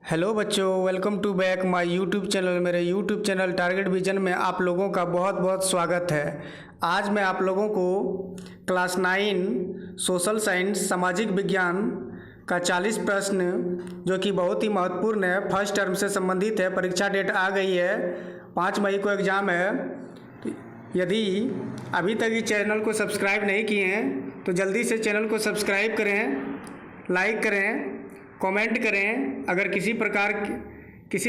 Hello बच्चों, welcome to back my YouTube channel. मेरे YouTube channel target vision में आप लोगों का बहुत बहुत स्वागत है। आज मैं आप लोगों को क्लास 9 सोशल साइंस सामाजिक विज्ञान का 40 प्रश्न जो कि बहुत ही महत्वपूर्ण है, फर्स्ट टर्म से संबंधित है। परीक्षा डेट आ गई है, 5 मई को एग्ज़ाम है। तो यदि अभी तक इस चैनल को सब्सक्राइब नहीं किए हैं तो जल्दी से चैनल को सब्सक्राइब करें, लाइक करें, कमेंट करें। अगर किसी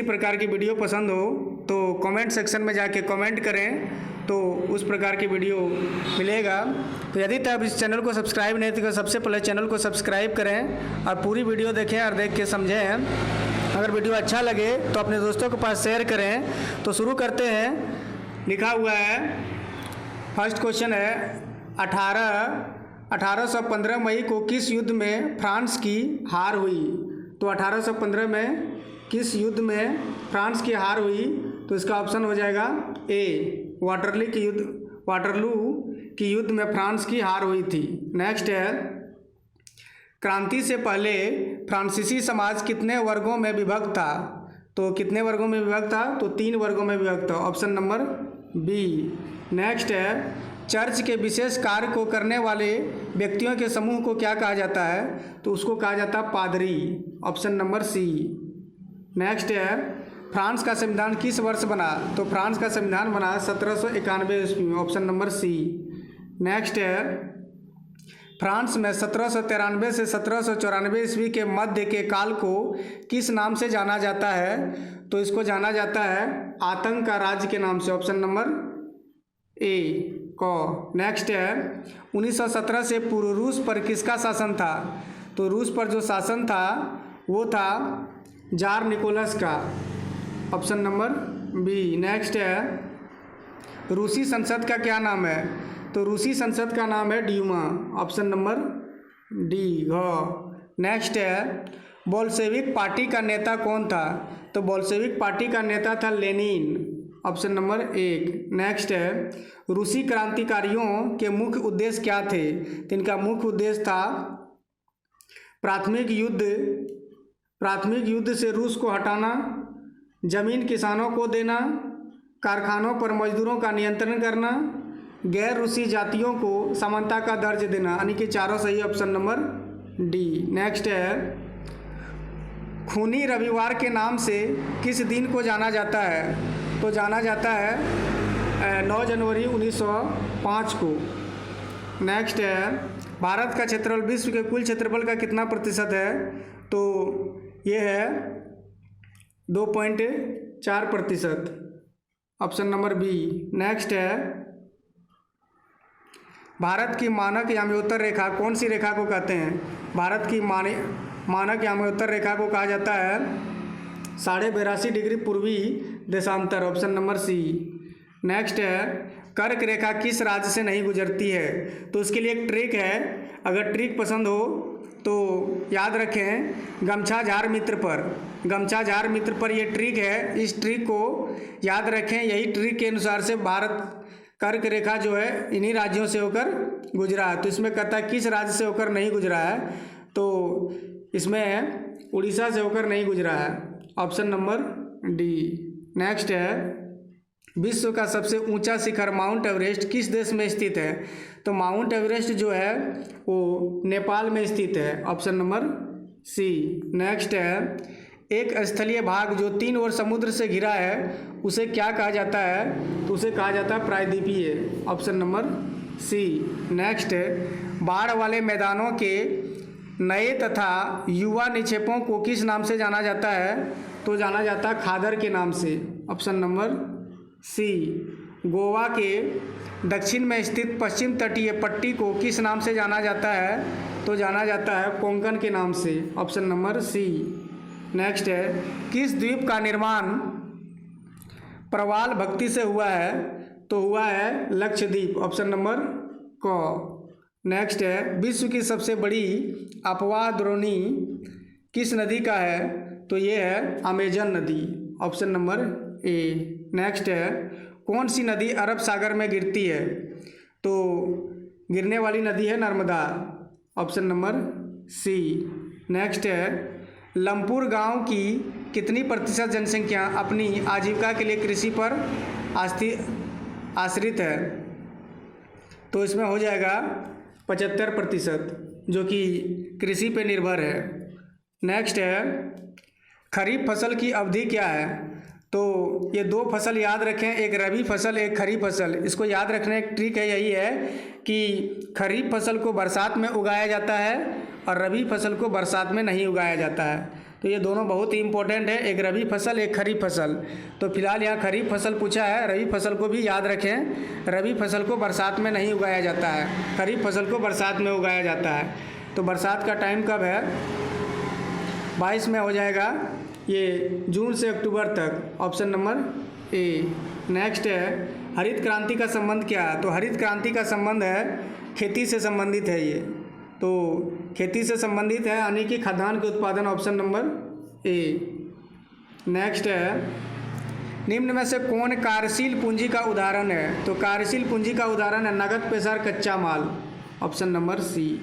प्रकार की वीडियो पसंद हो तो कमेंट सेक्शन में जाके कमेंट करें, तो उस प्रकार की वीडियो मिलेगा। तो यदि तब इस चैनल को सब्सक्राइब नहीं तो सबसे पहले चैनल को सब्सक्राइब करें और पूरी वीडियो देखें और देख के समझें। अगर वीडियो अच्छा लगे तो अपने दोस्तों के पास शेयर करें। तो शुरू करते हैं। लिखा हुआ है, फर्स्ट क्वेश्चन है, 1815 मई को किस युद्ध में फ्रांस की हार हुई? तो 1815 में किस युद्ध में फ्रांस की हार हुई? तो इसका ऑप्शन हो जाएगा ए, वाटरलू की युद्ध में फ्रांस की हार हुई थी। नेक्स्ट है, क्रांति से पहले फ्रांसीसी समाज कितने वर्गों में विभक्त था? तो कितने वर्गों में विभक्त था? तो 3 वर्गों में विभक्त था, ऑप्शन नंबर बी। नेक्स्ट है, चर्च के विशेष कार्य को करने वाले व्यक्तियों के समूह को क्या कहा जाता है? तो उसको कहा जाता है पादरी, ऑप्शन नंबर सी। नेक्स्ट है, फ्रांस का संविधान किस वर्ष बना? तो फ्रांस का संविधान बना 1791 ईस्वी में, ऑप्शन नंबर सी। नेक्स्ट है, फ्रांस में 1793 से 1794 ईस्वी के मध्य के काल को किस नाम से जाना जाता है? तो इसको जाना जाता है आतंक का राज्य के नाम से, ऑप्शन नंबर ए को। नेक्स्ट है, 1917 से पूर्व रूस पर किसका शासन था? तो रूस पर जो शासन था वो था जार निकोलस का, ऑप्शन नंबर बी। नेक्स्ट है, रूसी संसद का क्या नाम है? तो रूसी संसद का नाम है ड्यूमा, ऑप्शन नंबर डी घ। नेक्स्ट है, बोल्शेविक पार्टी का नेता कौन था? तो बोल्शेविक पार्टी का नेता था लेनिन, ऑप्शन नंबर 1। नेक्स्ट है, रूसी क्रांतिकारियों के मुख्य उद्देश्य क्या थे? तो इनका मुख्य उद्देश्य था प्राथमिक युद्ध से रूस को हटाना, जमीन किसानों को देना, कारखानों पर मजदूरों का नियंत्रण करना, गैर रूसी जातियों को समानता का दर्ज देना, यानी कि चारों सही, ऑप्शन नंबर डी। नेक्स्ट है, खूनी रविवार के नाम से किस दिन को जाना जाता है? तो जाना जाता है 9 जनवरी 1905 को। नेक्स्ट है, भारत का क्षेत्रफल विश्व के कुल क्षेत्रफल का कितना प्रतिशत है? तो ये है 2.4%, ऑप्शन नंबर बी। नेक्स्ट है, भारत की मानक याम्योत्तर रेखा कौन सी रेखा को कहते हैं? भारत की मानक याम्योत्तर रेखा को कहा जाता है 82.5 डिग्री पूर्वी देशांतर, ऑप्शन नंबर सी। नेक्स्ट है, कर्क रेखा किस राज्य से नहीं गुजरती है? तो उसके लिए एक ट्रिक है, अगर ट्रिक पसंद हो तो याद रखें, गमछा झार मित्र पर ये ट्रिक है। इस ट्रिक को याद रखें, यही ट्रिक के अनुसार से भारत कर्क रेखा जो है इन्हीं राज्यों से होकर गुजरा है। तो इसमें कहता है किस राज्य से होकर नहीं गुजरा है? तो इसमें उड़ीसा से होकर नहीं गुजरा है, ऑप्शन नंबर डी। नेक्स्ट है, विश्व का सबसे ऊंचा शिखर माउंट एवरेस्ट किस देश में स्थित है? तो माउंट एवरेस्ट जो है वो नेपाल में स्थित है, ऑप्शन नंबर सी। नेक्स्ट है, एक स्थलीय भाग जो 3 ओर समुद्र से घिरा है उसे क्या कहा जाता है? तो उसे कहा जाता है प्रायद्वीपीय, ऑप्शन नंबर सी। नेक्स्ट है, बाढ़ वाले मैदानों के नए तथा युवा निक्षेपों को किस नाम से जाना जाता है? तो जाना जाता है खादर के नाम से, ऑप्शन नंबर सी। गोवा के दक्षिण में स्थित पश्चिम तटीय पट्टी को किस नाम से जाना जाता है? तो जाना जाता है कोंकण के नाम से, ऑप्शन नंबर सी। नेक्स्ट है, किस द्वीप का निर्माण प्रवाल भक्ति से हुआ है? तो हुआ है लक्षद्वीप, ऑप्शन नंबर क। नेक्स्ट है, विश्व की सबसे बड़ी अपवाह द्रोणी किस नदी का है? तो ये है अमेजन नदी, ऑप्शन नंबर ए। नेक्स्ट है, कौन सी नदी अरब सागर में गिरती है? तो गिरने वाली नदी है Narmada, option number C. Next है, लमपुर गांव की कितनी प्रतिशत जनसंख्या अपनी आजीविका के लिए कृषि पर आश्रित है? तो इसमें हो जाएगा 75%, जो कि कृषि पे निर्भर है। नेक्स्ट है, खरीफ फसल की अवधि क्या है? तो ये 2 फसल याद रखें, एक रबी फसल एक खरीफ फसल। इसको याद रखने की ट्रिक है यही है कि खरीफ फसल को बरसात में उगाया जाता है और रबी फसल को बरसात में नहीं उगाया जाता है। तो ये दोनों बहुत ही इंपॉर्टेंट है, एक रबी फसल एक खरीफ फसल। तो फिलहाल यहाँ खरीफ फसल पूछा है, रबी फसल को भी याद रखें। रबी फसल को बरसात में नहीं उगाया जाता है, खरीफ फसल को बरसात में उगाया जाता है। तो बरसात का टाइम कब है? 22 में हो जाएगा, ये जून से अक्टूबर तक, ऑप्शन नंबर ए। नेक्स्ट है, हरित क्रांति का संबंध क्या है? तो हरित क्रांति का संबंध है खेती से संबंधित है ये। तो खेती से संबंधित है, यानी कि खाद्यान्न के उत्पादन, ऑप्शन नंबर ए। नेक्स्ट है, निम्न में से कौन कार्यशील पूंजी का उदाहरण है? तो कार्यशील पूंजी का उदाहरण है नगद पेशा कच्चा माल, ऑप्शन नंबर सी।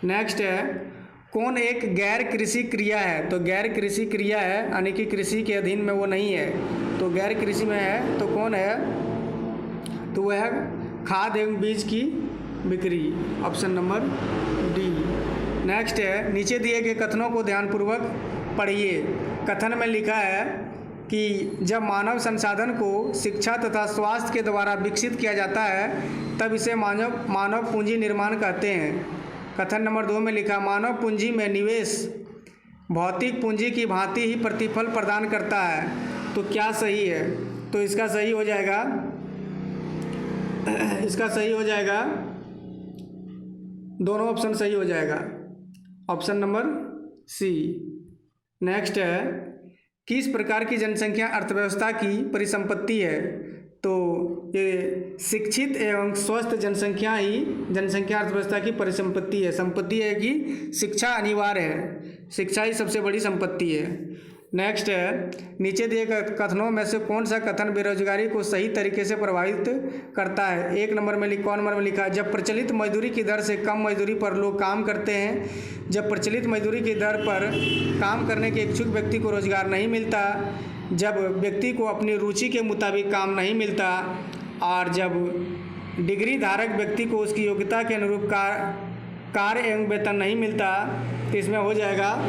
नेक्स्ट है, कौन एक गैर कृषि क्रिया है? तो गैर कृषि क्रिया है, यानी कि कृषि के अधीन में वो नहीं है, तो गैर कृषि में है तो कौन है? तो वह है खाद एवं बीज की बिक्री, ऑप्शन नंबर डी। नेक्स्ट है, नीचे दिए गए कथनों को ध्यानपूर्वक पढ़िए। कथन में लिखा है कि जब मानव संसाधन को शिक्षा तथा स्वास्थ्य के द्वारा विकसित किया जाता है तब इसे मानव पूंजी निर्माण कहते हैं। कथन नंबर 2 में लिखा, मानव पूंजी में निवेश भौतिक पूंजी की भांति ही प्रतिफल प्रदान करता है। तो क्या सही है? तो इसका सही हो जाएगा, इसका सही हो जाएगा, दोनों ऑप्शन सही हो जाएगा, ऑप्शन नंबर सी। नेक्स्ट है, किस प्रकार की जनसंख्या अर्थव्यवस्था की परिसंपत्ति है? तो ये शिक्षित एवं स्वस्थ जनसंख्या ही जनसंख्या अर्थव्यवस्था की परिसंपत्ति है। संपत्ति है कि शिक्षा अनिवार्य है, शिक्षा ही सबसे बड़ी संपत्ति है। नेक्स्ट है, नीचे दिए कथनों में से कौन सा कथन बेरोजगारी को सही तरीके से प्रभावित करता है? कौन नंबर में लिखा है, जब प्रचलित मजदूरी की दर से कम मजदूरी पर लोग काम करते हैं, जब प्रचलित मजदूरी की दर पर काम करने के इच्छुक व्यक्ति को रोजगार नहीं मिलता, जब व्यक्ति को अपनी रुचि के मुताबिक काम नहीं मिलता, और जब डिग्री धारक व्यक्ति को उसकी योग्यता के अनुरूप कार्य एवं वेतन नहीं मिलता। तो इसमें हो जाएगा,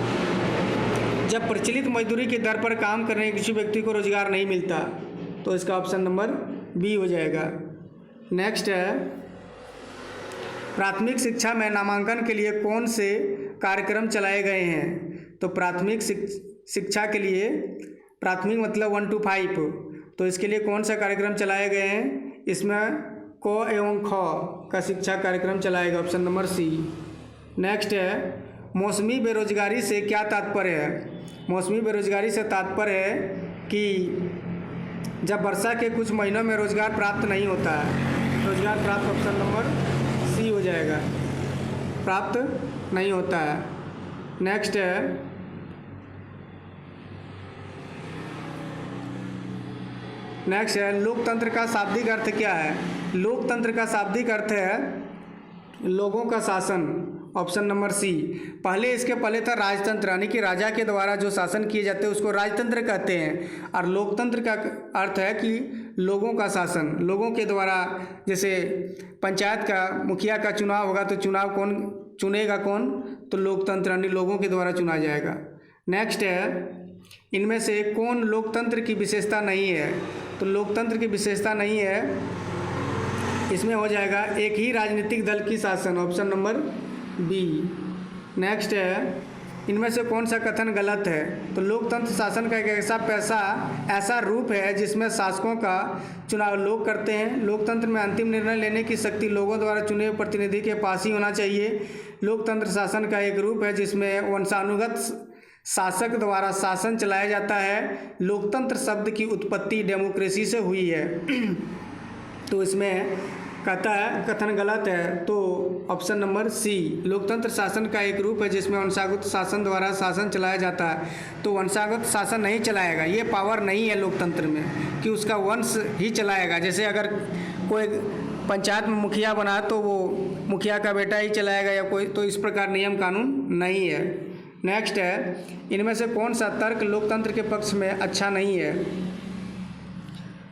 जब प्रचलित मजदूरी की दर पर काम करने के इच्छुक व्यक्ति को रोजगार नहीं मिलता। तो इसका ऑप्शन नंबर बी हो जाएगा। नेक्स्ट है, प्राथमिक शिक्षा में नामांकन के लिए कौन से कार्यक्रम चलाए गए हैं? तो प्राथमिक शिक्षा के लिए, प्राथमिक मतलब 1 to 5, तो इसके लिए कौन सा कार्यक्रम चलाए गए हैं? इसमें क एवं ख का शिक्षा कार्यक्रम चलाएगा, ऑप्शन नंबर सी। नेक्स्ट है, मौसमी बेरोजगारी से क्या तात्पर्य है? मौसमी बेरोजगारी से तात्पर्य है कि जब वर्षा के कुछ महीनों में रोजगार प्राप्त नहीं होता है, रोजगार प्राप्त, ऑप्शन नंबर सी हो जाएगा, प्राप्त नहीं होता है। नेक्स्ट है, लोकतंत्र का शाब्दिक अर्थ क्या है? लोकतंत्र का शाब्दिक अर्थ है लोगों का शासन, ऑप्शन नंबर सी। इसके पहले था राजतंत्र, यानी कि राजा के द्वारा जो शासन किए जाते हैं उसको राजतंत्र कहते हैं, और लोकतंत्र का अर्थ है कि लोगों का शासन, लोगों के द्वारा। जैसे पंचायत का मुखिया का चुनाव होगा तो चुनाव कौन चुनेगा? कौन? तो लोकतंत्र, यानी लोगों के द्वारा चुना जाएगा। नेक्स्ट है, इनमें से कौन लोकतंत्र की विशेषता नहीं है? तो लोकतंत्र की विशेषता नहीं है, इसमें हो जाएगा एक ही राजनीतिक दल की शासन, ऑप्शन नंबर बी। नेक्स्ट है, इनमें से कौन सा कथन गलत है? तो लोकतंत्र शासन का एक ऐसा रूप है जिसमें शासकों का चुनाव लोग करते हैं। लोकतंत्र में अंतिम निर्णय लेने की शक्ति लोगों द्वारा चुने हुए प्रतिनिधि के पास ही होना चाहिए। लोकतंत्र शासन का एक रूप है जिसमें वंशानुगत शासक द्वारा शासन चलाया जाता है। लोकतंत्र शब्द की उत्पत्ति डेमोक्रेसी से हुई है। तो इसमें कहता है कथन गलत है, तो ऑप्शन नंबर सी। लोकतंत्र शासन का एक रूप है जिसमें वंशागत शासन द्वारा शासन चलाया जाता है। तो वंशागत शासन नहीं चलाएगा, ये पावर नहीं है लोकतंत्र में कि उसका वंश ही चलाएगा। जैसे अगर कोई पंचायत में मुखिया बना तो वो मुखिया का बेटा ही चलाएगा या कोई, तो इस प्रकार नियम कानून नहीं है। नेक्स्ट है, इनमें से कौन सा तर्क लोकतंत्र के पक्ष में अच्छा नहीं है?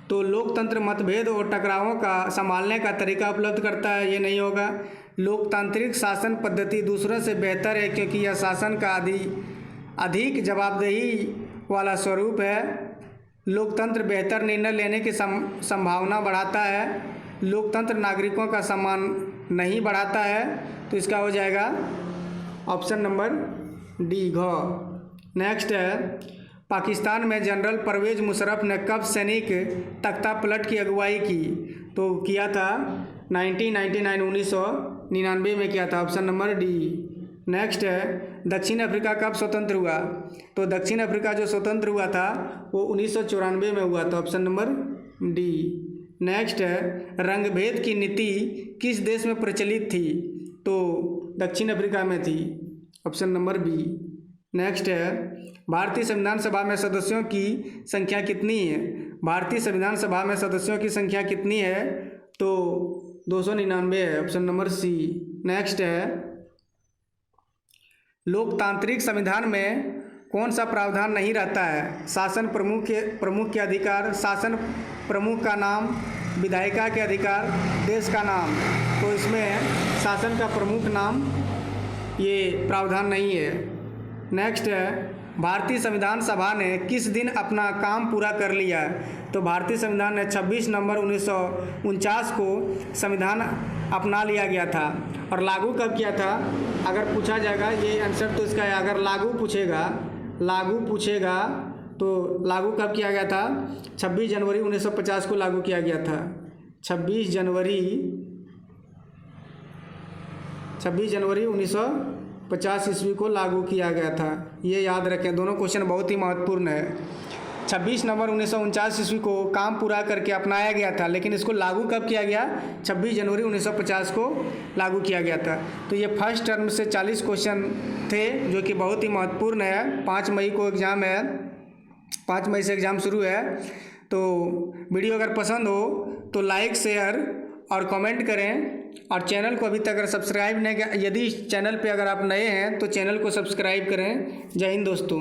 तो लोकतंत्र मतभेद और टकरावों का संभालने का तरीका उपलब्ध करता है, ये नहीं होगा। लोकतांत्रिक शासन पद्धति दूसरों से बेहतर है क्योंकि यह शासन का अधिक जवाबदेही वाला स्वरूप है। लोकतंत्र बेहतर निर्णय लेने की संभावना बढ़ाता है। लोकतंत्र नागरिकों का सम्मान नहीं बढ़ाता है। तो इसका हो जाएगा ऑप्शन नंबर डी, घ। नेक्स्ट है, पाकिस्तान में जनरल परवेज मुशर्रफ ने कब सैनिक तख्ता पलट की अगुवाई की? तो किया था 1999 में किया था, ऑप्शन नंबर डी। नेक्स्ट है, दक्षिण अफ्रीका कब स्वतंत्र हुआ? तो दक्षिण अफ्रीका जो स्वतंत्र हुआ था वो 1994 में हुआ था, ऑप्शन नंबर डी। नेक्स्ट है, रंगभेद की नीति किस देश में प्रचलित थी? तो दक्षिण अफ्रीका में थी, ऑप्शन नंबर बी। नेक्स्ट है, भारतीय संविधान सभा में सदस्यों की संख्या कितनी है? भारतीय संविधान सभा में सदस्यों की संख्या कितनी है? तो 299 है, ऑप्शन नंबर सी। नेक्स्ट है, लोकतांत्रिक संविधान में कौन सा प्रावधान नहीं रहता है? शासन प्रमुख के अधिकार, शासन प्रमुख का नाम, विधायिका के अधिकार, देश का नाम। तो इसमें शासन का प्रमुख नाम ये प्रावधान नहीं है। नेक्स्ट है, भारतीय संविधान सभा ने किस दिन अपना काम पूरा कर लिया? तो भारतीय संविधान ने 26 नवंबर 1949 को संविधान अपना लिया गया था। और लागू कब किया था अगर पूछा जाएगा, ये आंसर तो इसका है। अगर लागू पूछेगा तो लागू कब किया गया था? 26 जनवरी 1950 को लागू किया गया था। 26 जनवरी 1950 ईस्वी को लागू किया गया था। ये याद रखें, दोनों क्वेश्चन बहुत ही महत्वपूर्ण है। 26 नवंबर 1949 ईस्वी को काम पूरा करके अपनाया गया था, लेकिन इसको लागू कब किया गया? 26 जनवरी 1950 को लागू किया गया था। तो ये फर्स्ट टर्म से 40 क्वेश्चन थे जो कि बहुत ही महत्वपूर्ण है। 5 मई को एग्ज़ाम है, 5 मई से एग्ज़ाम शुरू है। तो वीडियो अगर पसंद हो तो लाइक, शेयर और कमेंट करें। और चैनल को अभी तक अगर सब्सक्राइब नहीं किया, यदि चैनल पे अगर आप नए हैं तो चैनल को सब्सक्राइब करें। जय हिंद दोस्तों।